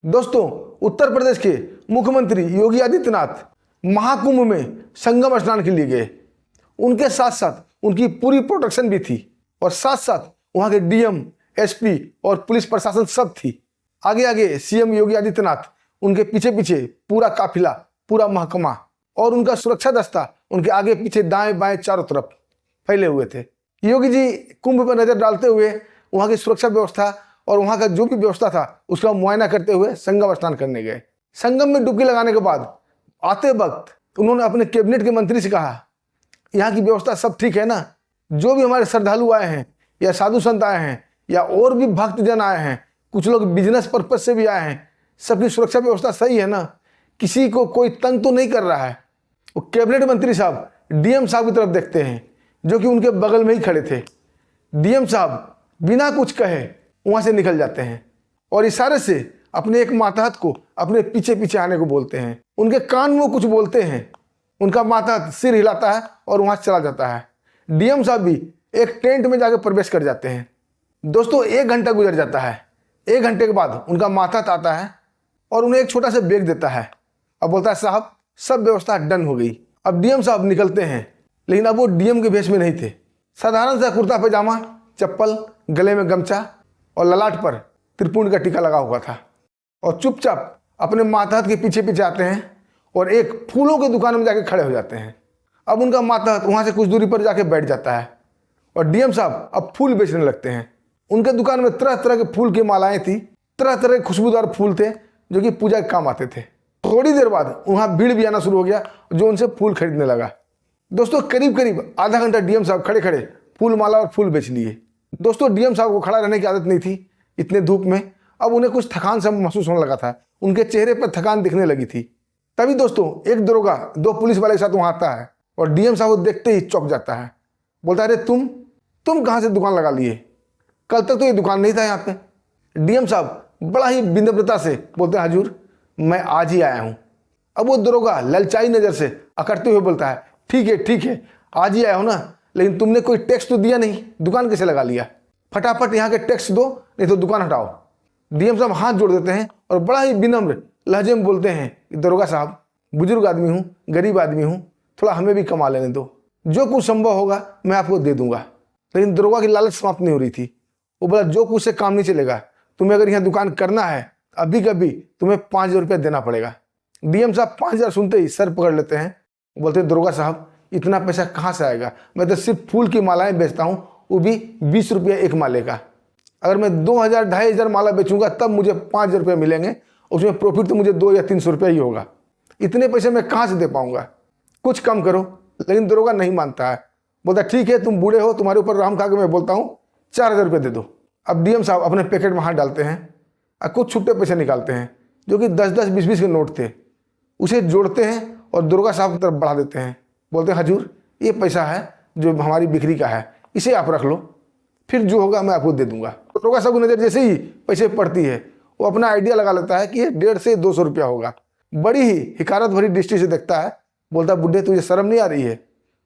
दोस्तों, उत्तर प्रदेश के मुख्यमंत्री योगी आदित्यनाथ महाकुंभ में संगम स्नान के लिए गए। उनके साथ साथ उनकी पूरी प्रोटेक्शन भी थी और साथ साथ वहां के डीएम, एसपी और पुलिस प्रशासन सब थी। आगे आगे सीएम योगी आदित्यनाथ, उनके पीछे पीछे पूरा काफिला, पूरा महकमा और उनका सुरक्षा दस्ता उनके आगे पीछे दाएं बाएं चारों तरफ फैले हुए थे। योगी जी कुंभ पर नजर डालते हुए वहां की सुरक्षा व्यवस्था और वहां का जो भी व्यवस्था था उसका मुआयना करते हुए संगम स्नान करने गए। संगम में डुबकी लगाने के बाद आते वक्त उन्होंने अपने कैबिनेट के मंत्री से कहा, यहाँ की व्यवस्था सब ठीक है ना? जो भी हमारे श्रद्धालु आए हैं या साधु संत आए हैं या और भी भक्तजन आए हैं, कुछ लोग बिजनेस पर्पज से भी आए हैं, सबकी सुरक्षा व्यवस्था सही है ना? किसी को कोई तंग तो नहीं कर रहा है? वो कैबिनेट मंत्री साहब डीएम साहब की तरफ देखते हैं जो कि उनके बगल में ही खड़े थे। डीएम साहब बिना कुछ कहे वहां से निकल जाते हैं और इशारे से अपने एक मातहत को अपने पीछे पीछे आने को बोलते हैं। उनके कान में कुछ बोलते हैं, उनका मातहत सिर हिलाता है और वहां चला जाता है। डीएम साहब भी एक टेंट में जाकर प्रवेश कर जाते हैं। दोस्तों, 1 घंटा गुजर जाता है। 1 घंटे के बाद उनका मातहत आता है और उन्हें एक छोटा सा बैग देता है। अब बोलता है, साहब सब व्यवस्था डन हो गई। अब डीएम साहब निकलते हैं, लेकिन अब वो डीएम के भेष में नहीं थे। साधारण सा कुर्ता पैजामा, चप्पल, गले में गमछा और ललाट पर त्रिपुंड का टीका लगा हुआ था और चुपचाप अपने मातहत के पीछे पीछे आते हैं और एक फूलों की दुकान में जाके खड़े हो जाते हैं। अब उनका मातहत वहां से कुछ दूरी पर जाके बैठ जाता है और डीएम साहब अब फूल बेचने लगते हैं। उनके दुकान में तरह तरह के फूल की मालाएं थी, तरह तरह के खुशबूदार फूल थे जो कि पूजा के काम आते थे। थोड़ी देर बाद वहां भीड़ भी आना शुरू हो गया जो उनसे फूल खरीदने लगा। दोस्तों, करीब करीब आधा घंटा डीएम साहब खड़े खड़े फूल माला और फूल बेच लिए। दोस्तों, डीएम साहब को खड़ा रहने की आदत नहीं थी इतने धूप में। अब उन्हें कुछ थकान सा महसूस होने लगा था, उनके चेहरे पर थकान दिखने लगी थी। तभी दोस्तों एक दरोगा 2 पुलिस वाले के साथ वहां आता है और डीएम साहब को देखते ही चौंक जाता है। बोलता है, अरे तुम कहाँ से दुकान लगा लिए? कल तक तो ये दुकान नहीं था यहाँ पे। डीएम साहब बड़ा ही विनम्रता से बोलते हैं, हजूर मैं आज ही आया हूँ। अब वो दरोगा ललचाई नज़र से अकड़ते हुए बोलता है, ठीक है आज ही आया हो ना, लेकिन तुमने कोई टैक्स तो दिया नहीं, दुकान कैसे लगा लिया? फटाफट यहाँ के टैक्स दो, नहीं तो दुकान हटाओ। डीएम साहब हाथ जोड़ देते हैं और बड़ा ही विनम्र लहजे में बोलते हैं, दरोगा साहब बुजुर्ग आदमी हूँ, गरीब आदमी हूँ, थोड़ा हमें भी कमा लेने दो, जो कुछ संभव होगा मैं आपको दे दूंगा। लेकिन दरोगा की लालच समाप्त नहीं हो रही थी। वो बोला, जो कुछ से काम नहीं चलेगा, तुम्हें अगर यहाँ दुकान करना है अभी कभी तुम्हें 5,000 रुपया देना पड़ेगा। डीएम साहब 5,000 सुनते ही सर पकड़ लेते हैं। बोलते हैं, दरोगा साहब इतना पैसा कहाँ से आएगा? मैं तो सिर्फ फूल की मालाएं बेचता हूँ, वो भी 20 रुपया एक माले का। अगर मैं 2,000 2,500 माला बेचूंगा तब मुझे 5,000 रुपये मिलेंगे, उसमें प्रॉफिट तो मुझे 200 या 300 रुपया ही होगा। इतने पैसे मैं कहाँ से दे पाऊंगा? कुछ कम करो। लेकिन दरोगा नहीं मानता है। बोलता, ठीक है तुम बूढ़े हो, तुम्हारे ऊपर राम खा के मैं बोलता हूँ, 4,000 रुपये दे दो। अब डीएम साहब अपने पैकेट में हाथ डालते हैं और कुछ छुट्टे पैसे निकालते हैं जो कि 10-10, 20-20 के नोट थे। उसे जोड़ते हैं और दरोगा साहब की तरफ बढ़ा देते हैं। बोलते हैं, हजूर ये पैसा है जो हमारी बिक्री का है, इसे आप रख लो, फिर जो होगा मैं आपको दे दूंगा। दरोगा साहब की नज़र जैसे ही पैसे पड़ती है वो अपना आइडिया लगा लेता है कि ये 150 से 200 रुपया होगा। बड़ी ही हिकारत भरी दृष्टि से देखता है। बोलता, बुढ़े तुझे शर्म नहीं आ रही है?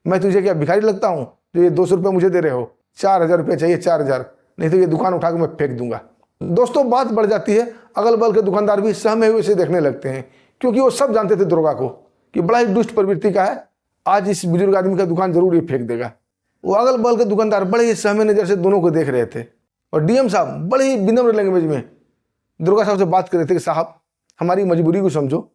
मैं तुझे क्या भिखारी लगता हूँ जो ये 200 रुपये मुझे दे रहे हो? 4,000 रुपये चाहिए, 4,000, नहीं तो ये दुकान उठा के मैं फेंक दूंगा। दोस्तों, बात बढ़ जाती है। अगल बगल के दुकानदार भी सहमे हुए से देखने लगते हैं, क्योंकि वो सब जानते थे दरोगा को कि बड़ा ही दुष्ट प्रवृत्ति का है, आज इस बुजुर्ग आदमी का दुकान जरूर ही फेंक देगा। वो अगल बगल के दुकानदार बड़े ही सहमे नजर से दोनों को देख रहे थे और डीएम साहब बड़े ही विनम्र लैंग्वेज में दरोगा साहब से बात कर रहे थे कि साहब हमारी मजबूरी को समझो,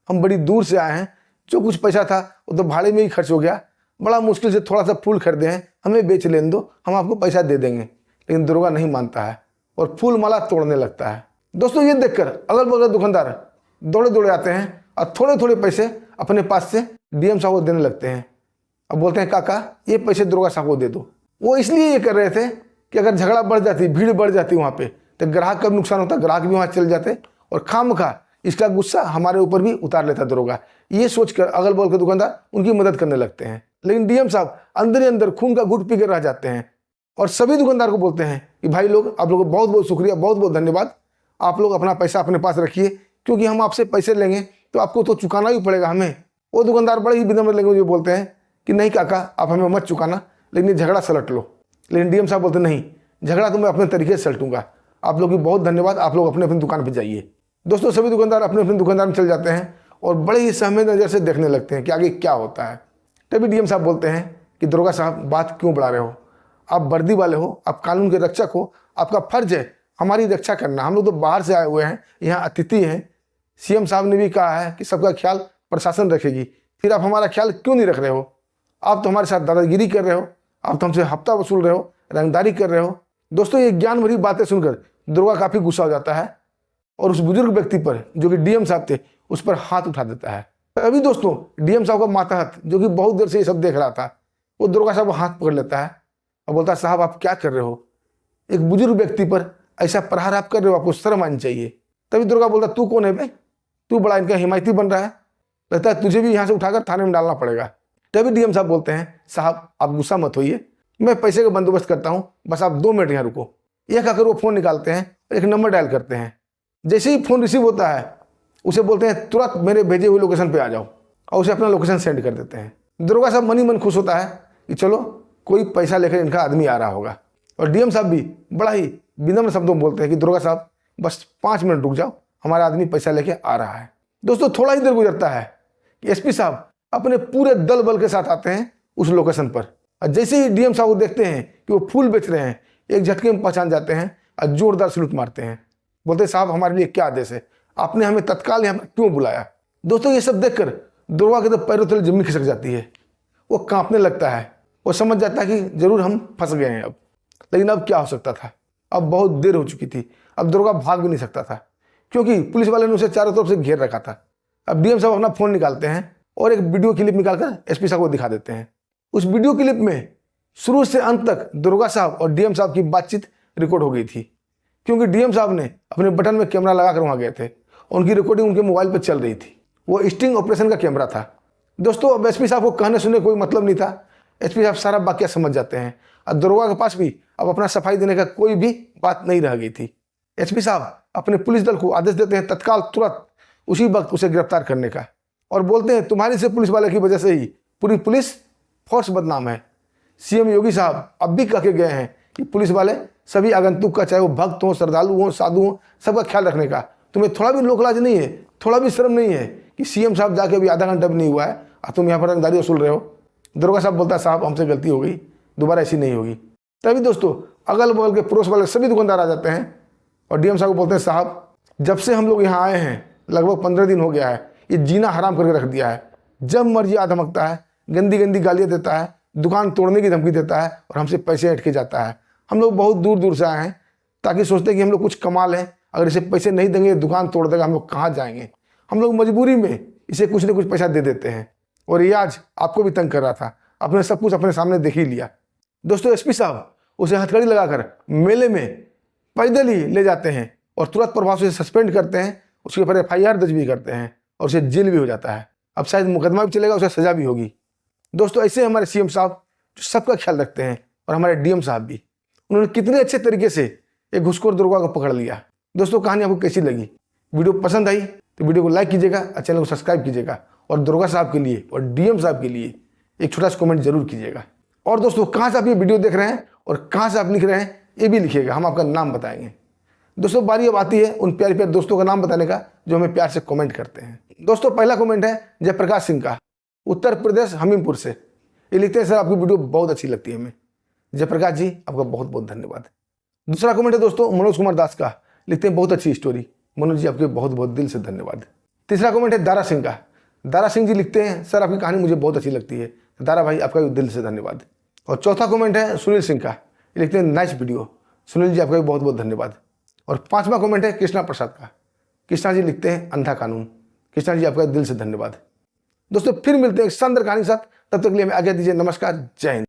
हम बड़ी दूर से आए हैं, जो कुछ पैसा था वो तो भाड़े में ही खर्च हो गया, बड़ा मुश्किल से थोड़ा सा फूल खरीदे हैं, हमें बेच लेने दो, हम आपको पैसा दे देंगे। लेकिन दरोगा नहीं मानता है और फूल माला तोड़ने लगता है। दोस्तों, ये देखकर अगल बगल दुकानदार दौड़े दौड़े आते हैं और थोड़े थोड़े पैसे अपने पास से डीएम साहब को देने लगते हैं। अब बोलते हैं, काका ये पैसे दरोगा साहब को दे दो। वो इसलिए ये कर रहे थे कि अगर झगड़ा बढ़ जाती, भीड़ बढ़ जाती वहाँ पे, तो ग्राहक का भी नुकसान होता, ग्राहक भी वहाँ चल जाते और खामखा इसका गुस्सा हमारे ऊपर भी उतार लेता दरोगा। ये सोचकर अगल बगल के दुकानदार उनकी मदद करने लगते हैं। लेकिन डीएम साहब अंदर ही अंदर खून का घूंट पी कर रह जाते हैं और सभी दुकानदार को बोलते हैं कि भाई लोग, आप लोगों को बहुत बहुत शुक्रिया, बहुत बहुत धन्यवाद, आप लोग अपना पैसा अपने पास रखिए, क्योंकि हम आपसे पैसे लेंगे तो आपको तो चुकाना ही पड़ेगा हमें। वो दुकानदार बड़े ही विनम्र लैंग्वेज में बोलते हैं कि नहीं काका, आप हमें मत चुकाना, लेकिन ये झगड़ा सलट लो। लेकिन डीएम साहब बोलते, नहीं, झगड़ा तो मैं अपने तरीके से सलटूंगा, आप लोग की बहुत धन्यवाद, आप लोग अपने अपनी दुकान पर जाइए। दोस्तों सभी दुकानदार अपने अपने दुकानदार में चल जाते हैं और बड़े ही सहमे नज़र से देखने लगते हैं कि आगे क्या होता है। तभी डीएम साहब बोलते हैं कि दरोगा साहब बात क्यों बढ़ा रहे हो, आप वर्दी वाले हो, आप कानून के रक्षक हो, आपका फर्ज है हमारी रक्षा करना। हम लोग तो बाहर से आए हुए हैं, यहाँ अतिथि हैं। सीएम साहब ने भी कहा है कि सबका ख्याल प्रशासन रखेगी, फिर आप हमारा ख्याल क्यों नहीं रख रहे हो? आप तो हमारे साथ दादागिरी कर रहे हो, आप तो हमसे हफ्ता वसूल रहे हो, रंगदारी कर रहे हो। दोस्तों ये ज्ञान भरी बातें सुनकर दरोगा काफ़ी गुस्सा हो जाता है और उस बुजुर्ग व्यक्ति पर जो कि डीएम साहब थे उस पर हाथ उठा देता है। अभी दोस्तों डीएम साहब का मातहत जो कि बहुत देर से ये सब देख रहा था, वो दरोगा साहब को हाथ पकड़ लेता है और बोलता है साहब आप क्या कर रहे हो? एक बुजुर्ग व्यक्ति पर ऐसा प्रहार आप कर रहे हो, आपको शर्म आनी चाहिए। तभी दरोगा बोलता तू कौन है बे? तू बड़ा इनका हिमायती बन रहा है, लगता है तुझे भी यहाँ से उठाकर थाने में डालना पड़ेगा। तभी डीएम साहब बोलते हैं साहब आप गुस्सा मत होइए, मैं पैसे का बंदोबस्त करता हूँ, बस आप 2 मिनट यहाँ रुको। यह कहकर वो फ़ोन निकालते हैं, एक नंबर डायल करते हैं। जैसे ही फ़ोन रिसीव होता है उसे बोलते हैं तुरंत मेरे भेजे हुए लोकेशन पे आ जाओ, और उसे अपना लोकेशन सेंड कर देते हैं। दरोगा साहब मन ही मन खुश होता है कि चलो कोई पैसा लेकर इनका आदमी आ रहा होगा। और डीएम साहब भी बड़ा ही विनम्र शब्दों में बोलते हैं कि दरोगा साहब बस 5 मिनट रुक जाओ, हमारा आदमी पैसा लेके आ रहा है। दोस्तों थोड़ा ही देर गुजरता है कि एसपी साहब अपने पूरे दल बल के साथ आते हैं उस लोकेशन पर। और जैसे ही डीएम साहब को देखते हैं कि वो फूल बेच रहे हैं, एक झटके में पहचान जाते हैं और जोरदार सलूट मारते हैं। बोलते हैं साहब हमारे लिए क्या आदेश है, आपने हमें तत्काल यहाँ पर क्यों बुलाया? दोस्तों ये सब देखकर दरोगा के तो पैरों तले जमीन खिसक जाती है, वो कांपने लगता है, वो समझ जाता है कि जरूर हम फंस गए हैं अब। लेकिन अब क्या हो सकता था, अब बहुत देर हो चुकी थी, अब दरोगा भाग भी नहीं सकता था क्योंकि पुलिस वाले ने उसे चारों तरफ से घेर रखा था। अब डीएम साहब अपना फ़ोन निकालते हैं और एक वीडियो क्लिप निकालकर एसपी साहब को दिखा देते हैं। उस वीडियो क्लिप में शुरू से अंत तक दरोगा साहब और डीएम साहब की बातचीत रिकॉर्ड हो गई थी, क्योंकि डीएम साहब ने अपने बटन में कैमरा लगाकर वहाँ गए थे, उनकी रिकॉर्डिंग उनके मोबाइल पर चल रही थी। वो स्टिंग ऑपरेशन का कैमरा था। दोस्तों अब एसपी साहब को कहने सुनने कोई मतलब नहीं था, एसपी साहब सारा वाकया समझ जाते हैं और दरोगा के पास भी अब अपना सफाई देने का कोई भी बात नहीं रह गई थी। एसपी साहब अपने पुलिस दल को आदेश देते हैं तत्काल तुरंत उसी वक्त उसे गिरफ्तार करने का, और बोलते हैं तुम्हारी से पुलिस वाले की वजह से ही पूरी पुलिस फोर्स बदनाम है। सीएम योगी साहब अब भी कह के गए हैं कि पुलिस वाले सभी आगंतुक का, चाहे वो भक्त हों, श्रद्धालु हों, साधु हों, सबका ख्याल रखने का। तुम्हें थोड़ा भी लोकलाज नहीं है, थोड़ा भी शर्म नहीं है कि सीएम साहब जाके अभी आधा घंटा भी नहीं हुआ है और तुम यहाँ पर रंगदारी वसूल रहे हो? दरोगा साहब बोलता है साहब हमसे गलती हो गई, दोबारा ऐसी नहीं होगी। तभी दोस्तों अगल बगल के पड़ोस वाले सभी दुकानदार आ जाते हैं और डीएम साहब को बोलते हैं साहब जब से हम लोग यहाँ आए हैं लगभग 15 दिन हो गया है, ये जीना हराम करके रख दिया है। जब मर्जी आ धमकता है, गंदी गंदी गालियाँ देता है, दुकान तोड़ने की धमकी देता है और हमसे पैसे ऐंठ के जाता है। हम लोग बहुत दूर दूर से आए हैं ताकि सोचते हैं कि हम लोग कुछ कमा लें, अगर इसे पैसे नहीं देंगे दुकान तोड़ देगा, हम लोग कहाँ जाएंगे? हम लोग मजबूरी में इसे कुछ न कुछ पैसा दे देते हैं और ये आज आपको भी तंग कर रहा था, आपने सब कुछ अपने सामने देख ही लिया। दोस्तों एसपी साहब उसे हथकड़ी लगाकर मेले में पैदल ही ले जाते हैं और तुरंत प्रभाव से सस्पेंड करते हैं, उसके ऊपर FIR दर्ज भी करते हैं और उसे जेल भी हो जाता है। अब शायद मुकदमा भी चलेगा, उसे सजा भी होगी। दोस्तों ऐसे हमारे सीएम साहब जो सबका ख्याल रखते हैं, और हमारे डीएम साहब भी, उन्होंने कितने अच्छे तरीके से एक घुसखोर दरोगा को पकड़ लिया। दोस्तों कहानी आपको कैसी लगी? वीडियो पसंद आई तो वीडियो को लाइक कीजिएगा और चैनल को सब्सक्राइब कीजिएगा, और दरोगा साहब के लिए और डीएम साहब के लिए एक छोटा सा कमेंट जरूर कीजिएगा। और दोस्तों कहाँ से आप ये वीडियो देख रहे हैं और कहाँ से आप लिख रहे हैं ये भी लिखिएगा, हम आपका नाम बताएंगे। दोस्तों बारी अब आती है उन प्यारे प्यारे दोस्तों का नाम बताने का जो हमें प्यार से कमेंट करते हैं। दोस्तों पहला कमेंट है जयप्रकाश सिंह का, उत्तर प्रदेश हमीरपुर से। ये लिखते हैं सर आपकी वीडियो बहुत अच्छी लगती है हमें। जयप्रकाश जी आपका बहुत बहुत धन्यवाद। दूसरा कमेंट है दोस्तों मनोज कुमार दास का, लिखते हैं बहुत अच्छी स्टोरी। मनोज जी आपके बहुत बहुत दिल से धन्यवाद। तीसरा कमेंट है दारा सिंह का। दारा सिंह जी लिखते हैं सर आपकी कहानी मुझे बहुत अच्छी लगती है। दारा भाई आपका भी दिल से धन्यवाद। और चौथा कमेंट है सुनील सिंह का, लिखते हैं नाइस वीडियो। सुनील जी आपका भी बहुत बहुत धन्यवाद। और पांचवा कमेंट है कृष्णा प्रसाद का। कृष्णा जी लिखते हैं अंधा कानून। कृष्णा जी आपका दिल से धन्यवाद। दोस्तों फिर मिलते हैं एक शानदार कहानी के साथ, तब तक के लिए हमें आज्ञा दीजिए। नमस्कार, जय हिंद।